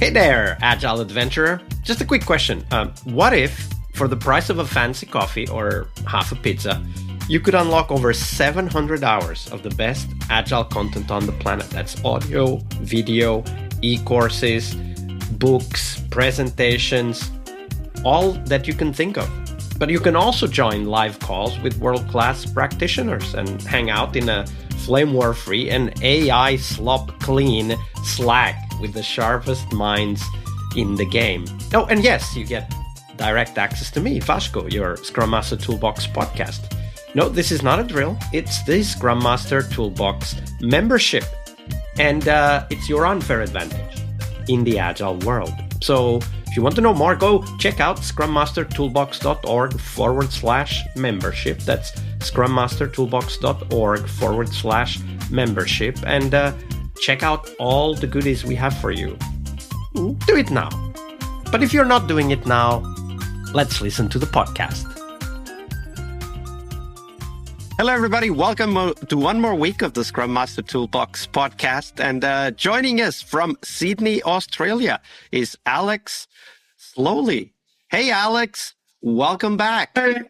Hey there, Agile Adventurer. Just a quick question. What if, for the price of a fancy coffee or half a pizza, you could unlock over 700 hours of the best Agile content on the planet? That's audio, video, e-courses, books, presentations, all that you can think of. But you can also join live calls with world-class practitioners and hang out in a flame war-free and AI slop-clean Slack with the sharpest minds in the game. Oh, and yes, you get direct access to me, Vasco, your Scrum Master Toolbox podcast. No, this is not a drill. It's the Scrum Master Toolbox membership. And it's your unfair advantage in the Agile world. So if you want to know more, go check out scrummastertoolbox.org/membership. That's scrummastertoolbox.org/membership. And check out all the goodies we have for you. Do it now. But if you're not doing it now, let's listen to the podcast. Hello, everybody. Welcome to one more week of the Scrum Master Toolbox podcast. And joining us from Sydney, Australia is Alex Sloley. Hey, Alex. Welcome back. Hey.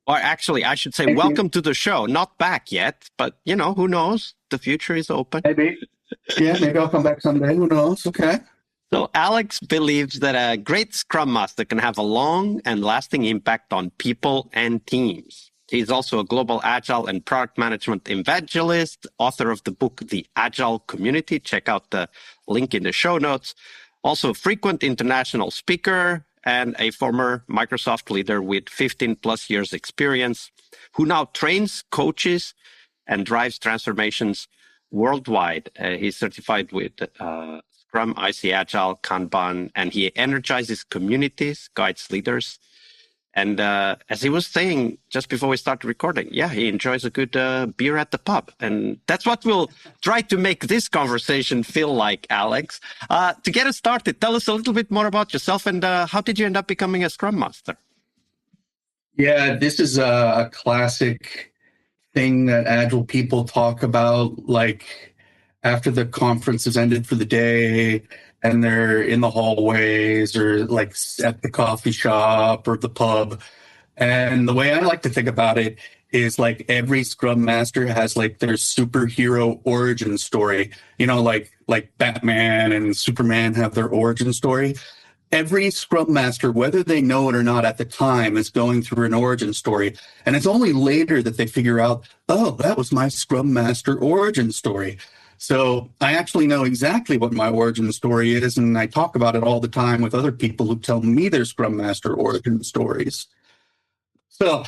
Or actually, I should say welcome to the show. Not back yet, but, you know, who knows? The future is open. Maybe. Yeah, maybe I'll come back someday. Who knows? Okay. So Alex believes that a great Scrum Master can have a long and lasting impact on people and teams. He's also a global Agile and product management evangelist, author of the book, The Agile Community. Check out the link in the show notes. Also a frequent international speaker and a former Microsoft leader with 15 plus years experience, who now trains, coaches, and drives transformations worldwide. He's certified with Scrum, IC Agile, Kanban, and he energizes communities, guides leaders. And as he was saying just before we started recording, yeah, he enjoys a good beer at the pub. And that's what we'll try to make this conversation feel like, Alex. To get us started, tell us a little bit more about yourself and how did you end up becoming a Scrum Master? Yeah, this is a classic thing that Agile people talk about, like after the conference has ended for the day and they're in the hallways or like at the coffee shop or the pub. And the way I like to think about it is like every Scrum Master has like their superhero origin story, you know, like Batman and Superman have their origin story. Every Scrum Master, whether they know it or not at the time, is going through an origin story. And it's only later that they figure out, oh, that was my Scrum Master origin story. So I actually know exactly what my origin story is, and I talk about it all the time with other people who tell me their Scrum Master origin stories. So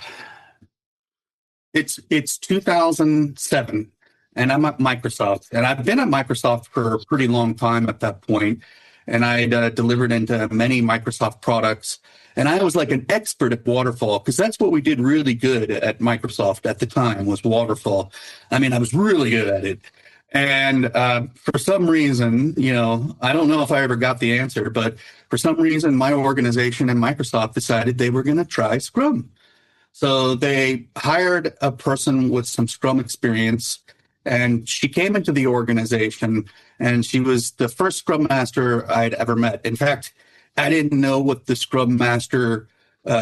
it's 2007, and I'm at Microsoft, and I've been at Microsoft for a pretty long time at that point. And I delivered into many Microsoft products. And I was like an expert at waterfall because that's what we did really good at Microsoft at the time was waterfall. I mean, I was really good at it. And for some reason, you know, I don't know if I ever got the answer, but for some reason, my organization and Microsoft decided they were going to try Scrum. So they hired a person with some Scrum experience. And she came into the organization and she was the first Scrum Master I'd ever met. In fact, I didn't know what the Scrum Master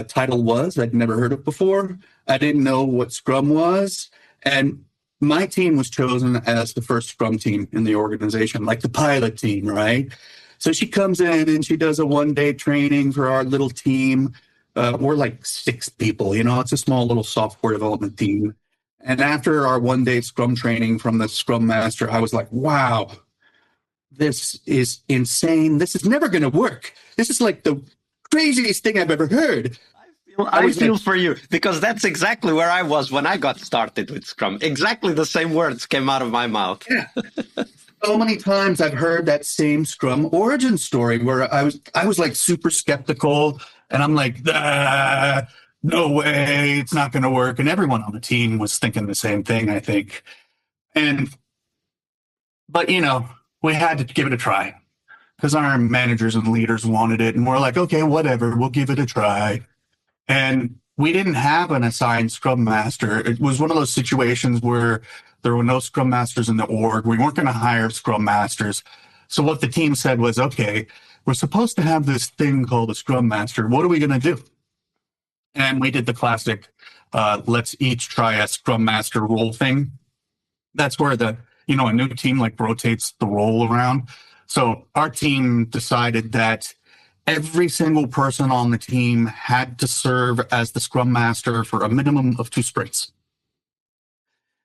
title was. I'd never heard it before. I didn't know what Scrum was. And my team was chosen as the first Scrum team in the organization, like the pilot team, right? So she comes in and she does a one-day training for our little team. We're like 6 people, you know, it's a small little software development team. And after our one-day Scrum training from the Scrum Master, I was like, wow, this is insane. This is never going to work. This is like the craziest thing I've ever heard. I feel for you because that's exactly where I was when I got started with Scrum. Exactly the same words came out of my mouth. Yeah. So many times I've heard that same Scrum origin story where I was like super skeptical and I'm like, no way, it's not going to work. And everyone on the team was thinking the same thing, I think. But, you know, we had to give it a try because our managers and leaders wanted it. And we're like, okay, whatever, we'll give it a try. And we didn't have an assigned Scrum Master. It was one of those situations where there were no Scrum Masters in the org. We weren't going to hire Scrum Masters. So what the team said was, okay, we're supposed to have this thing called a Scrum Master. What are we going to do? And we did the classic, let's each try a Scrum Master role thing. That's where a new team like rotates the role around. So our team decided that every single person on the team had to serve as the Scrum Master for a minimum of 2 sprints.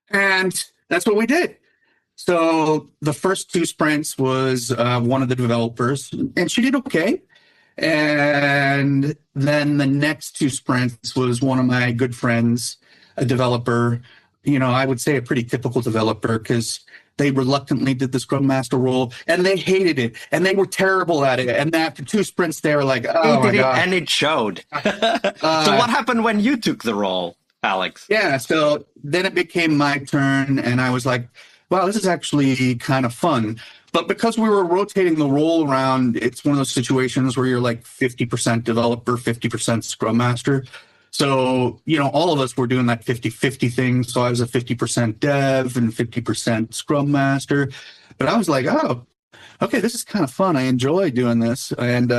And that's what we did. So the first 2 sprints was one of the developers, and she did okay. And then the next 2 sprints was one of my good friends, a developer, I would say a pretty typical developer, because they reluctantly did the Scrum Master role and they hated it and they were terrible at it. And after 2 sprints, they were like, oh my God. And it showed. So what happened when you took the role, Alex? Yeah, so then it became my turn and I was like, wow, this is actually kind of fun. But because we were rotating the role around, it's one of those situations where you're like 50% developer, 50% Scrum Master. So, all of us were doing that 50-50 thing. So I was a 50% dev and 50% Scrum Master. But I was like, oh, okay, this is kind of fun. I enjoy doing this. And,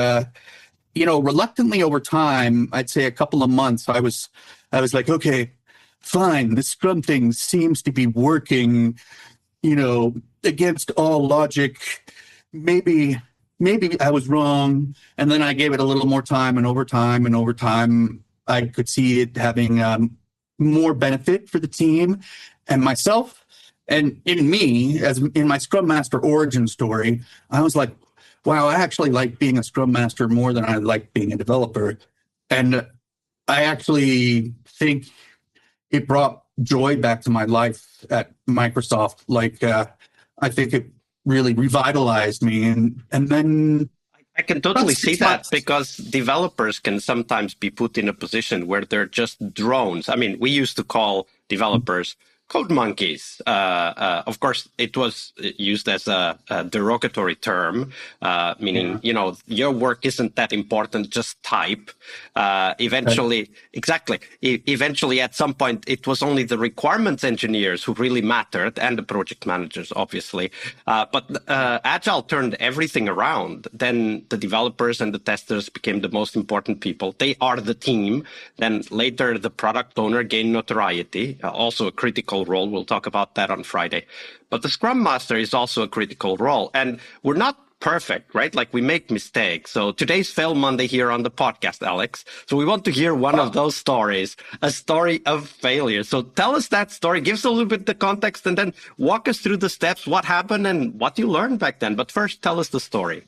reluctantly over time, I'd say a couple of months, I was like, okay, fine. This Scrum thing seems to be working, against all logic. Maybe I was wrong. And then I gave it a little more time, and over time, I could see it having more benefit for the team and myself. And in me, as in my Scrum Master origin story, I was like, wow, I actually like being a Scrum Master more than I like being a developer. And I actually think it brought joy back to my life at Microsoft. I think it really revitalized me. And then I can totally see that, because developers can sometimes be put in a position where they're just drones. I mean, we used to call developers code monkeys. Of course, it was used as a derogatory term, meaning, your work isn't that important, just type. Eventually, at some point, it was only the requirements engineers who really mattered, and the project managers, obviously. But Agile turned everything around. Then the developers and the testers became the most important people. They are the team. Then later, the product owner gained notoriety, also a critical role. We'll talk about that on Friday. But the Scrum Master is also a critical role. And we're not perfect, right? Like, we make mistakes. So today's Fail Monday here on the podcast, Alex. So we want to hear one of those stories, a story of failure. So tell us that story, give us a little bit the context, and then walk us through the steps, what happened and what you learned back then. But first, tell us the story.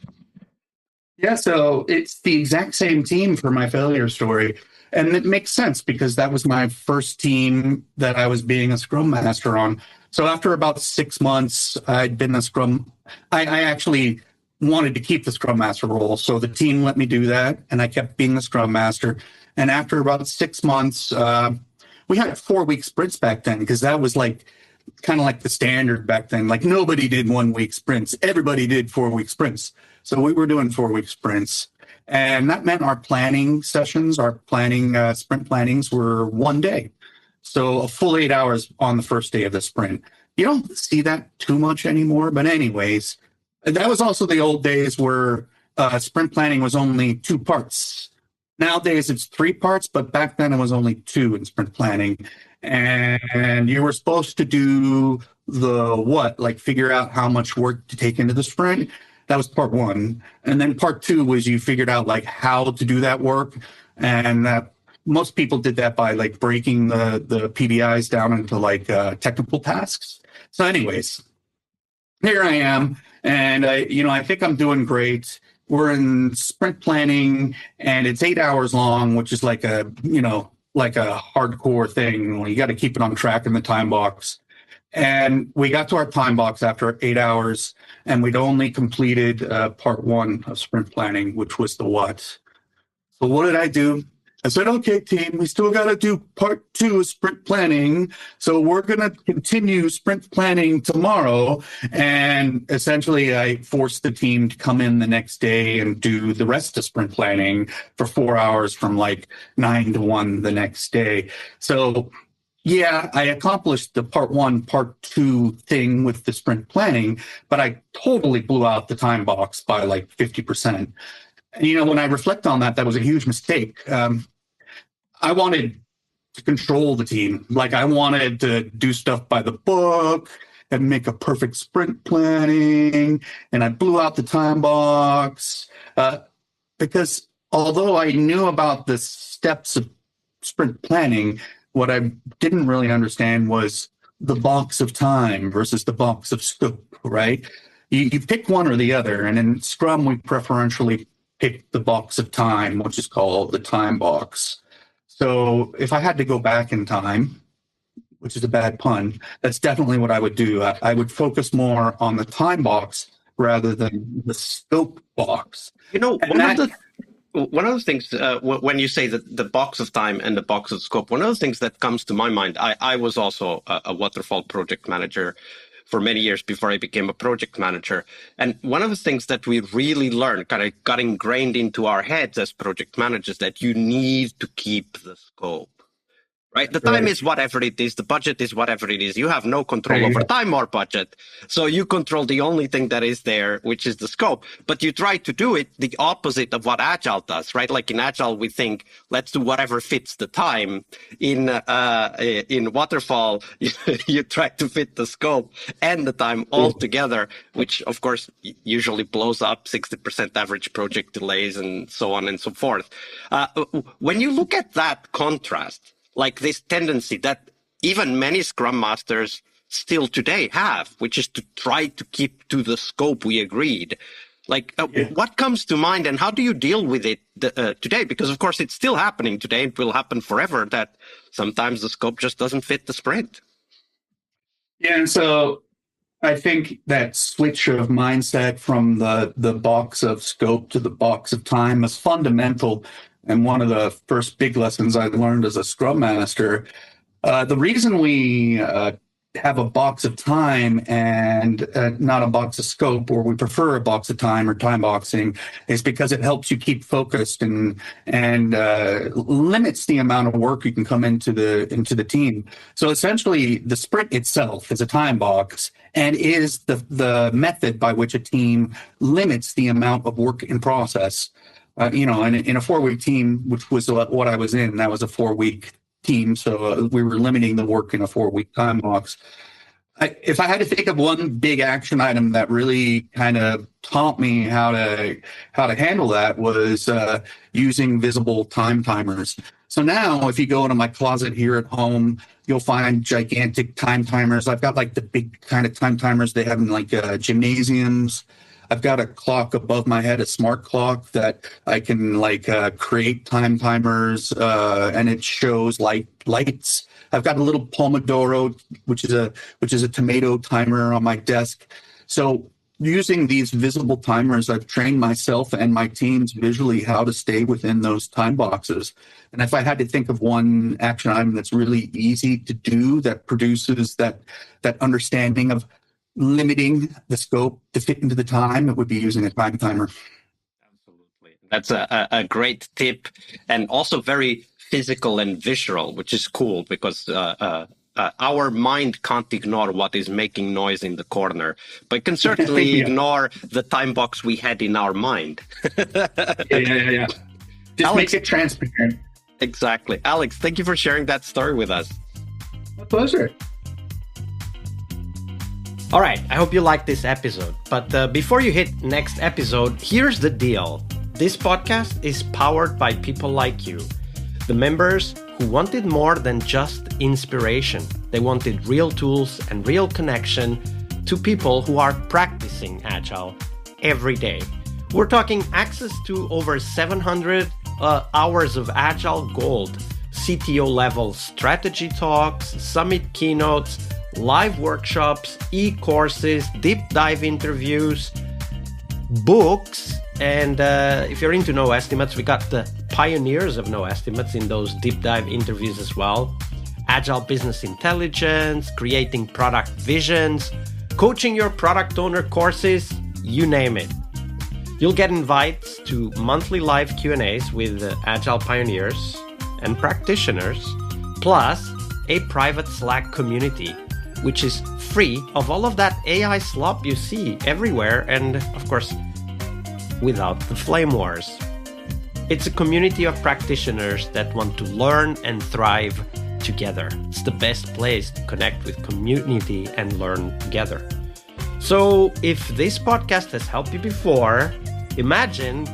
Yeah, so it's the exact same team for my failure story. And it makes sense because that was my first team that I was being a Scrum Master on. So after about 6 months, I'd been a Scrum. I actually wanted to keep the Scrum Master role. So the team let me do that, and I kept being the Scrum Master. And after about 6 months, we had 4-week sprints back then, because that was kind of like the standard back then. Like, nobody did 1-week sprints. Everybody did 4-week sprints. So we were doing 4-week sprints. And that meant our planning sessions, our sprint plannings were 1 day. So a full 8 hours on the first day of the sprint. You don't see that too much anymore. But anyways, that was also the old days where sprint planning was only 2 parts. Nowadays it's 3 parts, but back then it was only 2 in sprint planning. And you were supposed to do figure out how much work to take into the sprint. That was part 1. And then part 2 was you figured out how to do that work. And most people did that by breaking the PBIs down into technical tasks. So anyways, here I am. And I think I'm doing great. We're in sprint planning and it's 8 hours long, which is like a hardcore thing. You got to keep it on track in the time box. And we got to our time box after 8 hours, and we'd only completed part 1 of sprint planning, which was the what. So what did I do? I said, okay, team, we still got to do part 2 of sprint planning. So we're going to continue sprint planning tomorrow. And essentially, I forced the team to come in the next day and do the rest of sprint planning for 4 hours from 9 to 1 the next day. So Yeah, I accomplished the part one, part two thing with the sprint planning, but I totally blew out the time box by like 50%. And, when I reflect on that, that was a huge mistake. I wanted to control the team. Like I wanted to do stuff by the book and make a perfect sprint planning. And I blew out the time box because although I knew about the steps of sprint planning, what I didn't really understand was the box of time versus the box of scope, right? You pick one or the other. And in Scrum, we preferentially pick the box of time, which is called the time box. So if I had to go back in time, which is a bad pun, that's definitely what I would do. I would focus more on the time box rather than the scope box. One of the things, when you say that the box of time and the box of scope, one of the things that comes to my mind, I was also a waterfall project manager for many years before I became a project manager. And one of the things that we really learned, kind of got ingrained into our heads as project managers, that you need to keep the scope. Right? The time is whatever it is. The budget is whatever it is. You have no control over time or budget. So you control the only thing that is there, which is the scope. But you try to do it the opposite of what Agile does, right? Like in Agile, we think, let's do whatever fits the time. In Waterfall, you try to fit the scope and the time all together, which of course usually blows up 60% average project delays and so on and so forth. When you look at that contrast, like this tendency that even many Scrum Masters still today have, which is to try to keep to the scope we agreed. Like, what comes to mind and how do you deal with it today? Because, of course, it's still happening today. It will happen forever that sometimes the scope just doesn't fit the sprint. Yeah, and so I think that switch of mindset from the box of scope to the box of time is fundamental. And one of the first big lessons I learned as a Scrum Master, the reason we have a box of time and not a box of scope, or we prefer a box of time or time boxing, is because it helps you keep focused and limits the amount of work you can come into the team. So essentially, the sprint itself is a time box and is the method by which a team limits the amount of work in process. And in a 4-week team, which was what I was in, that was a 4-week team. So we were limiting the work in a 4-week time box. If I had to think of one big action item that really kind of taught me how to handle that was using visible time timers. So now if you go into my closet here at home, you'll find gigantic time timers. I've got like the big kind of time timers they have in like gymnasiums. I've got a clock above my head, a smart clock that I can create time timers, and it shows lights. I've got a little Pomodoro, which is a tomato timer on my desk. So using these visible timers, I've trained myself and my teams visually how to stay within those time boxes. And if I had to think of one action item that's really easy to do that produces that understanding of limiting the scope to fit into the time, it would be using a time timer. Absolutely. That's a great tip, and also very physical and visual, which is cool because our mind can't ignore what is making noise in the corner, but can certainly ignore the time box we had in our mind. Yeah. Just make it transparent. Exactly. Alex, thank you for sharing that story with us. My pleasure. All right, I hope you liked this episode. But before you hit next episode, here's the deal. This podcast is powered by people like you, the members who wanted more than just inspiration. They wanted real tools and real connection to people who are practicing Agile every day. We're talking access to over 700 hours of Agile Gold, CTO level strategy talks, summit keynotes, live workshops, e-courses, deep dive interviews, books, and if you're into no estimates, we got the pioneers of no estimates in those deep dive interviews as well. Agile business intelligence, creating product visions, coaching your product owner courses, you name it. You'll get invites to monthly live Q&As with Agile pioneers and practitioners, plus a private Slack community, which is free of all of that AI slop you see everywhere, and of course, without the flame wars. It's a community of practitioners that want to learn and thrive together. It's the best place to connect with community and learn together. So if this podcast has helped you before, imagine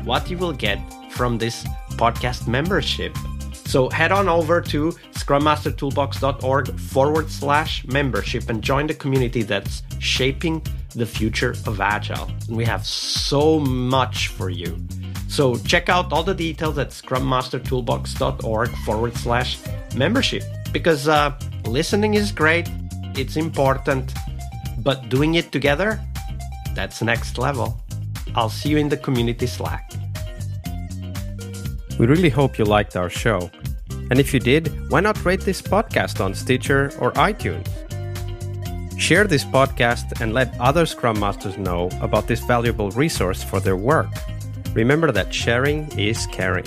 what you will get from this podcast membership. So head on over to scrummastertoolbox.org/membership and join the community that's shaping the future of Agile. And we have so much for you. So check out all the details at scrummastertoolbox.org/membership, because listening is great, it's important, but doing it together, that's next level. I'll see you in the community Slack. We really hope you liked our show. And if you did, why not rate this podcast on Stitcher or iTunes? Share this podcast and let other Scrum Masters know about this valuable resource for their work. Remember that sharing is caring.